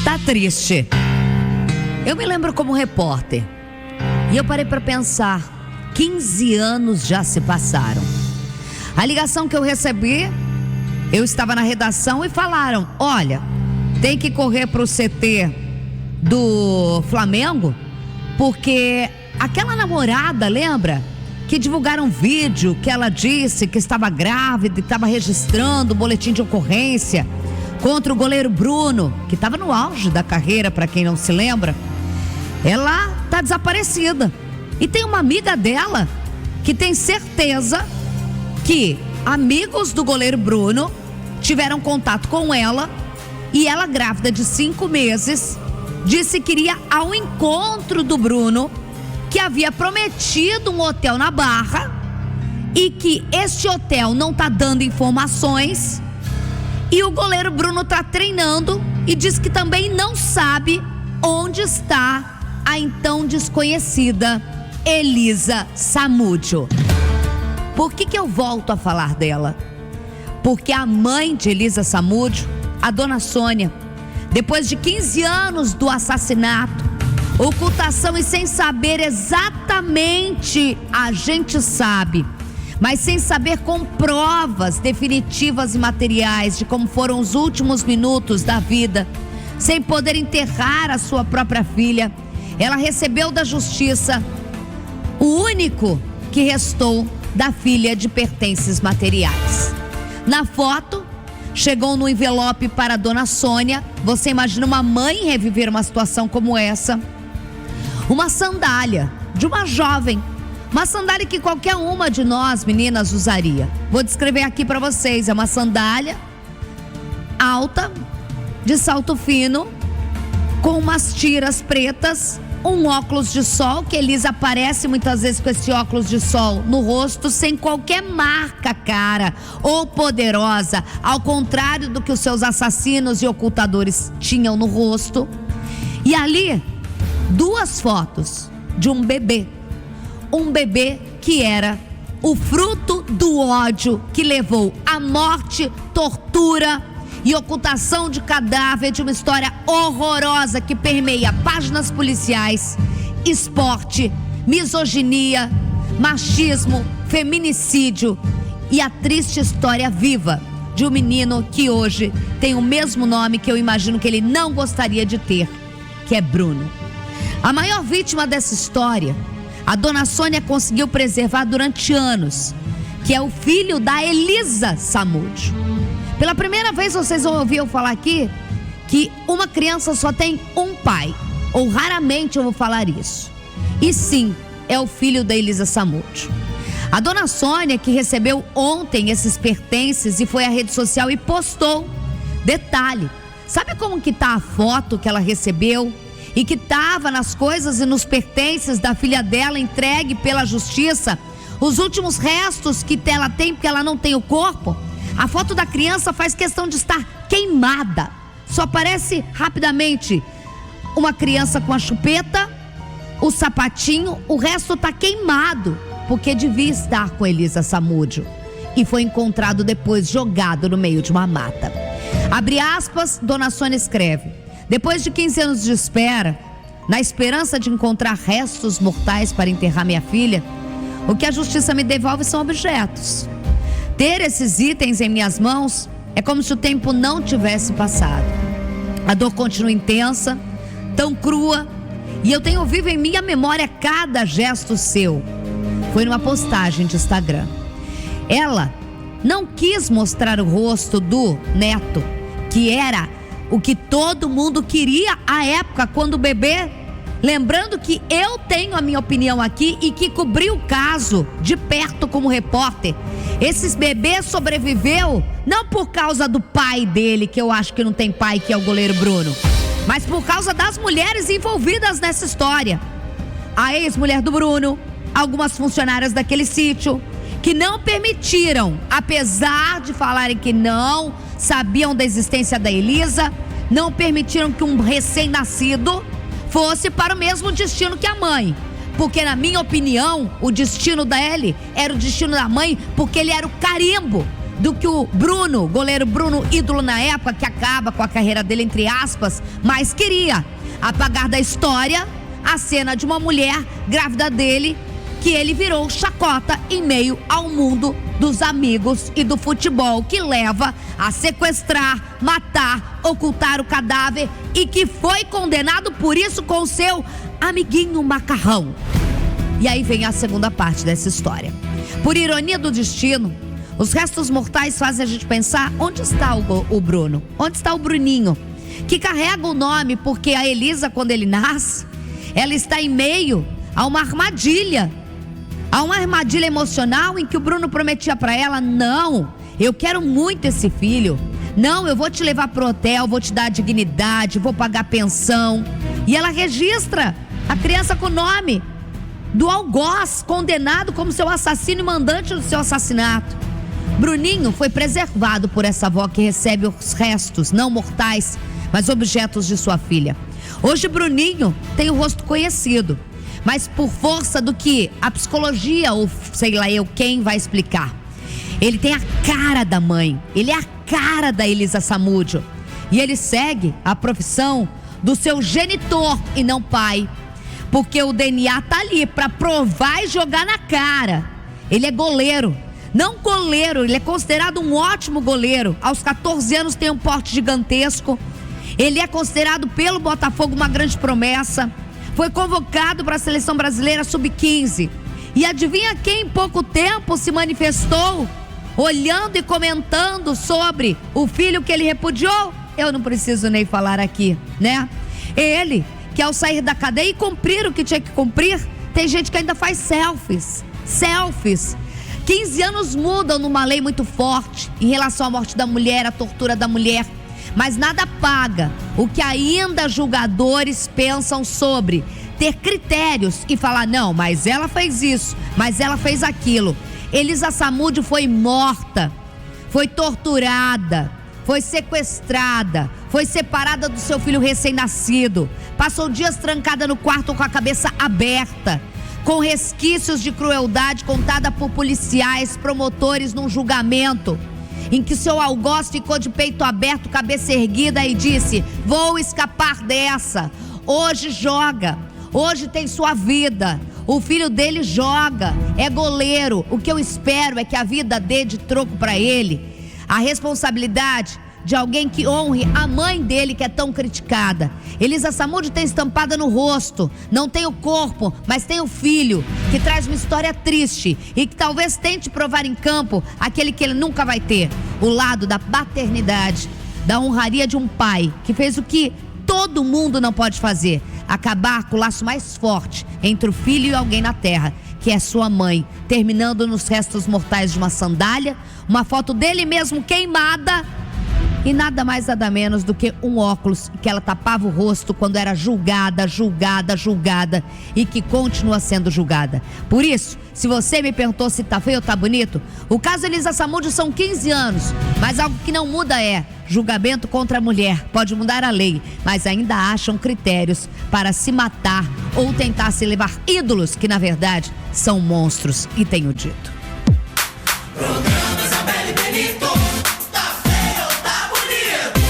Tá triste. Eu me lembro como repórter e eu parei para pensar, 15 anos já se passaram. A ligação que eu recebi, eu estava na redação e falaram: olha, tem que correr para o CT do Flamengo, porque aquela namorada, lembra? Que divulgaram um vídeo que ela disse que estava grávida e estava registrando o boletim de ocorrência contra o goleiro Bruno, que estava no auge da carreira, para quem não se lembra. Ela está desaparecida. E tem uma amiga dela que tem certeza que amigos do goleiro Bruno tiveram contato com ela, e ela, grávida de 5 meses, disse que iria ao encontro do Bruno, que havia prometido um hotel na Barra e que este hotel não está dando informações, e o goleiro Bruno está treinando e diz que também não sabe onde está a então desconhecida Elisa Samúdio. Por que eu volto a falar dela? Porque a mãe de Elisa Samúdio, a dona Sônia, depois de 15 anos do assassinato, ocultação e sem saber exatamente, a gente sabe, mas sem saber com provas definitivas e materiais de como foram os últimos minutos da vida, sem poder enterrar a sua própria filha, ela recebeu da justiça o único que restou da filha de pertences materiais. Na foto, chegou no envelope para a dona Sônia. Você imagina uma mãe reviver uma situação como essa? Uma sandália de uma jovem, uma sandália que qualquer uma de nós, meninas, usaria. Vou descrever aqui para vocês. É uma sandália alta, de salto fino, com umas tiras pretas, um óculos de sol, que Elisa aparece muitas vezes com esse óculos de sol no rosto, sem qualquer marca cara ou poderosa, ao contrário do que os seus assassinos e ocultadores tinham no rosto. E ali, 2 fotos de um bebê que era o fruto do ódio que levou à morte, tortura e ocultação de cadáver, de uma história horrorosa que permeia páginas policiais, esporte, misoginia, machismo, feminicídio e a triste história viva de um menino que hoje tem o mesmo nome que eu imagino que ele não gostaria de ter, que é Bruno. A maior vítima dessa história, a dona Sônia conseguiu preservar durante anos, que é o filho da Elisa Samúdio. Pela primeira vez vocês vão ouvir eu falar aqui que uma criança só tem um pai, ou raramente eu vou falar isso. E sim, é o filho da Elisa Samúdio. A dona Sônia, que recebeu ontem esses pertences e foi à rede social e postou. Detalhe, sabe como que tá a foto que ela recebeu e que estava nas coisas e nos pertences da filha dela entregue pela justiça? Os últimos restos que ela tem, porque ela não tem o corpo. A foto da criança faz questão de estar queimada. Só aparece rapidamente uma criança com a chupeta, o sapatinho, o resto está queimado, porque devia estar com Elisa Samúdio. E foi encontrado depois jogado no meio de uma mata. Abre aspas, dona Sônia escreve: depois de 15 anos de espera, na esperança de encontrar restos mortais para enterrar minha filha, o que a justiça me devolve são objetos. Ter esses itens em minhas mãos é como se o tempo não tivesse passado. A dor continua intensa, tão crua, e eu tenho vivo em minha memória cada gesto seu. Foi numa postagem de Instagram. Ela não quis mostrar o rosto do neto, que era o que todo mundo queria à época, quando o bebê... Lembrando que eu tenho a minha opinião aqui e que cobri o caso de perto como repórter. Esse bebê sobreviveu não por causa do pai dele, que eu acho que não tem pai, que é o goleiro Bruno, mas por causa das mulheres envolvidas nessa história. A ex-mulher do Bruno, algumas funcionárias daquele sítio, que não permitiram, apesar de falarem que não sabiam da existência da Elisa, não permitiram que um recém-nascido fosse para o mesmo destino que a mãe. Porque, na minha opinião, o destino dele era o destino da mãe, porque ele era o carimbo do que o Bruno, goleiro Bruno, ídolo na época, que acaba com a carreira dele, entre aspas, mas queria apagar da história a cena de uma mulher grávida dele, que ele virou chacota em meio ao mundo dos amigos e do futebol, que leva a sequestrar, matar, ocultar o cadáver e que foi condenado por isso com seu amiguinho macarrão. E aí vem a segunda parte dessa história. Por ironia do destino, os restos mortais fazem a gente pensar: onde está o Bruno? Onde está o Bruninho? Que carrega o nome porque a Elisa, quando ele nasce, ela está em meio a uma armadilha. Há uma armadilha emocional em que o Bruno prometia para ela: não, eu quero muito esse filho. Não, eu vou te levar pro hotel, vou te dar dignidade, vou pagar pensão. E ela registra a criança com o nome do algoz, condenado como seu assassino e mandante do seu assassinato. Bruninho foi preservado por essa avó que recebe os restos, não mortais, mas objetos de sua filha. Hoje Bruninho tem o rosto conhecido, mas por força do que a psicologia, ou sei lá eu quem, vai explicar. Ele tem a cara da mãe, ele é a cara da Elisa Samúdio. E ele segue a profissão do seu genitor e não pai, porque o DNA tá ali para provar e jogar na cara. Ele é goleiro, não goleiro, ele é considerado um ótimo goleiro. Aos 14 anos tem um porte gigantesco. Ele é considerado pelo Botafogo uma grande promessa. Foi convocado para a seleção brasileira sub-15. E adivinha quem em pouco tempo se manifestou, olhando e comentando sobre o filho que ele repudiou? Eu não preciso nem falar aqui, né? Ele, que ao sair da cadeia e cumprir o que tinha que cumprir, tem gente que ainda faz selfies. 15 anos mudam numa lei muito forte em relação à morte da mulher, à tortura da mulher. Mas nada paga o que ainda julgadores pensam sobre ter critérios e falar: não, mas ela fez isso, mas ela fez aquilo. Elisa Samúdio foi morta, foi torturada, foi sequestrada, foi separada do seu filho recém-nascido, passou dias trancada no quarto com a cabeça aberta, com resquícios de crueldade contada por policiais, promotores num julgamento, em que seu algoz ficou de peito aberto, cabeça erguida e disse: vou escapar dessa. Hoje joga, hoje tem sua vida. O filho dele joga, é goleiro. O que eu espero é que a vida dê de troco para ele a responsabilidade de alguém que honre a mãe dele, que é tão criticada. Elisa Samúdio tem estampada no rosto, não tem o corpo, mas tem o filho, que traz uma história triste e que talvez tente provar em campo aquele que ele nunca vai ter: o lado da paternidade, da honraria de um pai que fez o que todo mundo não pode fazer: acabar com o laço mais forte entre o filho e alguém na terra, que é sua mãe, terminando nos restos mortais de uma sandália, uma foto dele mesmo queimada e nada mais nada menos do que um óculos que ela tapava o rosto quando era julgada e que continua sendo julgada. Por isso, se você me perguntou se tá feio ou tá bonito, o caso Elisa Samúdio são 15 anos, mas algo que não muda é julgamento contra a mulher. Pode mudar a lei, mas ainda acham critérios para se matar ou tentar se levar ídolos que na verdade são monstros, e tenho dito.